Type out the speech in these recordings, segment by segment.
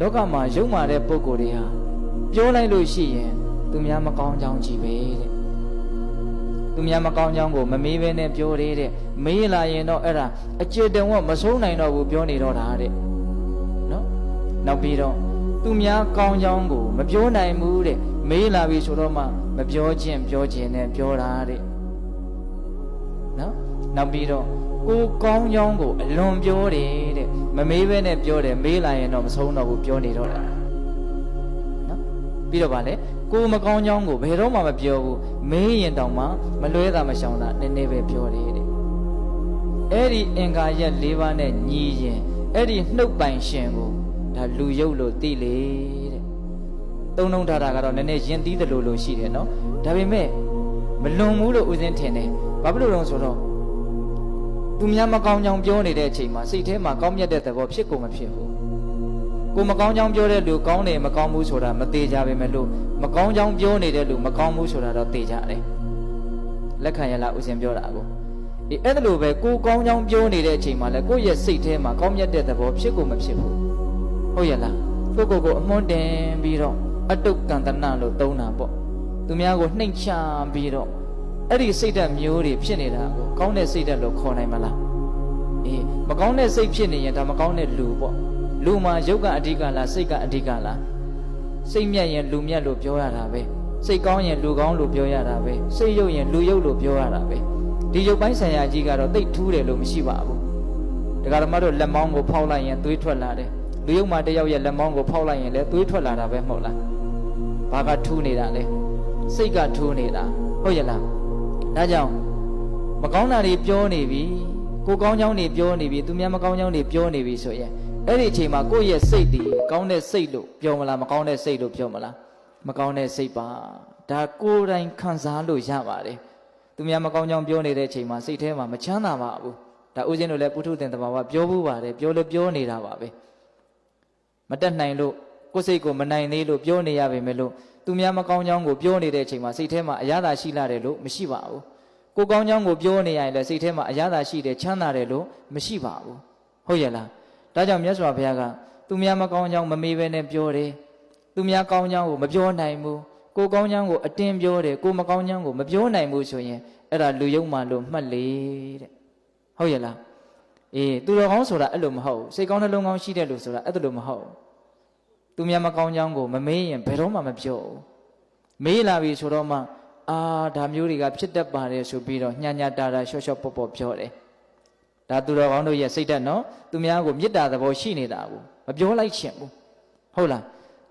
လောကမှာယုံမာတဲ့ပုဂ္ဂိုလ်တွေဟာပြောလိုက်လို့ရှိရင်သူများမကောင်းကြောင်းကြီးပဲတဲ့သူများမကောင်းကြောင်းကိုမမေးဘဲနဲ့ပြောတယ်တဲ့မေးလာရင်တော့အဲ့ဒါအကျေတံဝတ်မဆုံးနိုင်တော့ဘူးပြောနေတော့တာတဲ့နော်နောက်ပြီးတော့သူများကောင်းကြောင်းကိုမပြောနိုင်ဘူးတဲ့မေးလာပြီဆိုတော့မှမပြောခြင်းနဲ့ပြောတာတဲ့နော်နောက်ပြီးတော့ကိုကောင်းကြောင်းကိုအလွန်ပြောတယ်တဲ့မမေးဘဲနဲ့ပြောတယ်မေးလာရင်တော့မဆုံးတော့ဘူးပြောနေတော့တာနော်ပြီးတော့ဗာလေကိုမကောင်းကြောင်းကိုဘယ်တော့မှမပြောဘူးမေးရင်တောင်မှမလွဲတာမရှောင်တာနည်းနည်းပဲပြောတယ်တဲ့အဲ့ဒီအင်္ဂါရက်၄ပါးနဲ့ညီရင်အဲ့ဒီနှုတ်ပိုင်ရှင်ကိုဒါလူယုတ်လို့သိလေတဲ့သုံးလုံးထားတာကတော့နည်းနည်းယဉ်သီးတယ်လို့ရှိတယ်နော်ဒါပေမဲ့မလွန်ဘူးလို့ဦးစင်းထင်တယ်ဘာဖြစ်လို့လဲဆိုတော့သူများမကောင်းကြောင်းပြောနေတဲ့အချိန်မှာစိတ်ထဲမှာကောင်းမြတ်တဲ့သဘောဖြစ်ကုန်မဖြစ်ဘူးကိုမကောင်းကြောင်းပြောတဲ့လူကောင်းတယ်မကောင်းဘူးဆိုတာမသေးကြပါပဲလို့မကောင်းကြောင်းပြောနေတဲ့လူမကောင်းဘူးဆိုတာတော့သိကြတယ်လက်ခံရလားဦးစင်ပြောတာကိုအဲ့ဒါလိုပဲကိုကောင်းကြောင်းပြောနေတဲ့အချိန်မှာလဲကိုယ့်ရဲ့စိတ်ထဲမှာကောင်းမြတ်တဲ့သဘောဖြစ်ကုန်မဖြစ်ဘူးဟုတ်ရလားကိုအမွန်းတင်ပြီးတော့အတုကံတနာလို့သုံးတာပေါ့သူများကိုနှိမ်ချပြီးတော့အဲ့ဒီစိတ်ဓာတ်မျိုးတွေဖြစ်နေတာကိုကောင်းတဲ့စိတ်ဓာတ်လို့ခေါ်နိုင်မလားမကောင်းတဲ့စိတ်ဖြစ်နေရင်ဒါမကောင်းတဲ့လူပေါ့လူမှာယုတ်ကအဓိကလားစိတ်ကအဓိကလားစိတ်မြတ်ရင်လူမြတ်လို့ပြောရတာပဲစိတ်ကောင်းရင်လူကောင်းလို့ပြောရတာပဲစိတ်ယုတ်ရင်လူယုတ်လို့ပြောရတာပဲဒီယုတ်ပိုင်းဆိုင်ရာကြီးကတော့သိပ်ထူးတယ်လို့မရှိပါဘူးဒကာဓမ္မတို့လက်မောင်းကိုဖောက်လိုက်ရင်သွေးထွက်လာတယ်လူယုတ်မှာတယောက်ရဲ့လက်မောင်းကိုဖောက်လိုက်ရင်လည်းသွေးထွက်လာတာပဲမဟုတ်လားဘာကထူးနေတာလဲစိတ်ကထူးနေတာဟုတ်ရဲ့လားဒါကြောင့်မကောင်းတာတွေပြောနေပြီကိုကောင်းကြောင်းတွေပြောနေပြီသူများမကောင်းကြောင်းတွေပြောနေပြီဆိုရင်အဲ့ဒီအချိန်မှာကိုယ့်ရဲ့စိတ်ဒီကောင်းတဲ့စိတ်လို့ပြောမလားမကောင်းတဲ့စိတ်လို့ပြောမလားမကောင်းတဲ့စိတ်ပါဒါကိုယ်တိုင်ခံစားလို့ရပါတယ်သူများမကောင်းကြောင်းပြောနေတဲ့အချိန်မှာစိတ်ထဲမှာမချမ်းသာပါဘူးဒါဦးဇင်းတို့လည်းပုထုသင်တဘာဝပြောဘူးပါတယ်ပြောလည်းပြောနေတာပါပဲမတက်နိုင်လို့ကိုယ်စိတ်ကိုမနိုင်သေးလို့ပြောနေရပေမဲ့လို့သူများမကောင်းကြောင်းကိုပြောနေတဲ့အချိန်မှာစိတ်ထဲမှာအရသာရှိလာတယ်လို့မရှိပါဘူးကိုကောင်းကြောင်းကိုပြောနေရရင်လည်းစိတ်ထဲမှာအရသာရှိတယ်ချမ်းသာတယ်လို့မရှိပါဘူးဟုတ်ရဲ့လားဒါကြောင့်မြတ်စွာဘုရားကသူများမကောင်းကြောင်းမမေးဘဲနဲ့ပြောတယ်သူများကောင်းကြောင်းကိုမပြောနိုင်ဘူးကိုကောင်းကြောင်းကိုအတင်းပြောတယ်ကိုမကောင်းကြောင်းကိုမပြောနိုင်ဘူးဆိုရင်အဲ့ဒါလူယုံမှလို့မှတ်လေတဲ့ဟုတ်ရဲ့လားသူတော်ကောင်းဆိုတာအဲ့လိုမဟုတ်စိတ်ကောင်းနှလုံးကောင်းရှိတဲ့လူဆိုတာအဲ့လိုမဟုတ်သူများမကောင်းကြောင်းကိုမမေးရင်ဘယ်တော့မှမပြောဘူးမေးလာပြီဆိုတော့မှဒါမျိုးတွေကဖြစ်တတ်ပါတယ်ဆိုပြီးတော့ညညတာတာရှော့ရှော့ပေါ့ပေါ့ပြောတယ်ဒါသူတော်ကောင်းတို့ရဲ့စိတ်ဓာတ်နော်သူများကိုမေတ္တာသဘောရှိနေတာကိုမပြောလိုက်ချင်ဘူးဟုတ်လား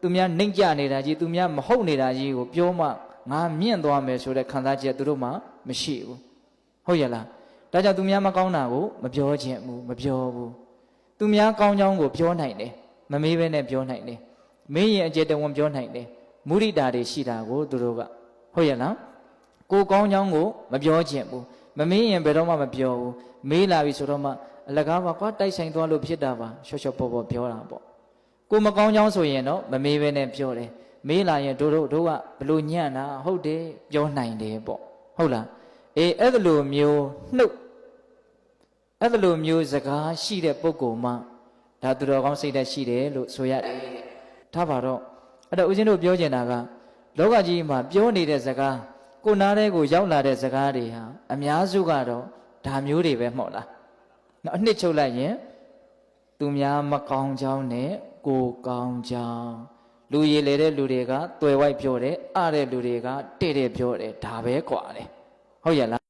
သူများနှိမ့်ကြနေတာကြီးသူများမဟုတ်နေတာကြီးကိုပြောမှငါမြင့်သွားမယ်ဆိုတဲ့ခံစားချက်သူတို့မှမရှိဘူးဟုတ်ရဲ့လားဒါကြောင့်သူများမကောင်းတာကိုမပြောချင်ဘူးမပြောဘူးသူများကောင်းကြောင်းကိုပြောနိုင်တယ်မမေးဘဲနဲ့ပြောနိုင်တယ်မင်းရင်အကျေတဝန်ပြောနိုင်တယ်မုရိတာတွေရှိတာကိုသူတို့ကဟုတ်ရဲ့လားကိုကောင်းကြောင်းကိုမပြောချင်ဘူးမမေးရင်ဘယ်တော့မှမပြောဘူးမေးလာပြီဆိုတော့မှအလကားပါကွာတိုက်ဆိုင်သွားလို့ဖြစ်တာပါရှော့ရှော့ပေါ့ပေါ့ပြောတာပေါ့ကိုမကောင်းကြောင်းဆိုရင်တော့မမေးဘဲနဲ့ပြောတယ်မေးလာရင်တို့ကဘလို့ညံ့တာဟုတ်တယ်ပြောနိုင်တယ်ပေါ့ဟုတ်လားအဲ့လိုမျိုးနှုတ်အဲ့လိုမျိုးစကားရှိတဲ့ပုဂ္ဂိုလ်မှဒါသူတော်ကောင်းစိတ်ဓာတ်ရှိတယ်လို့ဆိုရတယ်ထားပါတော့အဲ့တော့ဦးဇင်းတို့ပြောချင်တာကလောကကြီးမှာပြောနေတဲ့စကားကိုနားထဲကိုရောက်လာတဲ့စကားတွေဟာအများစုကတော့ဒါမျိုးတွေပဲမဟုတ်လားနော်အနှစ်ချုပ်လိုက်ရင်သူများမကောင်းကြောင်းနဲ့ကိုကောင်းကြောင်းလူရည်လေတဲ့လူတွေကတွယ်ဝိုက်ပြောတယ်အားတဲ့လူတွေကတဲ့တဲ့ပြောတယ်ဒါပဲกว่าလေဟုတ်ရဲ့လား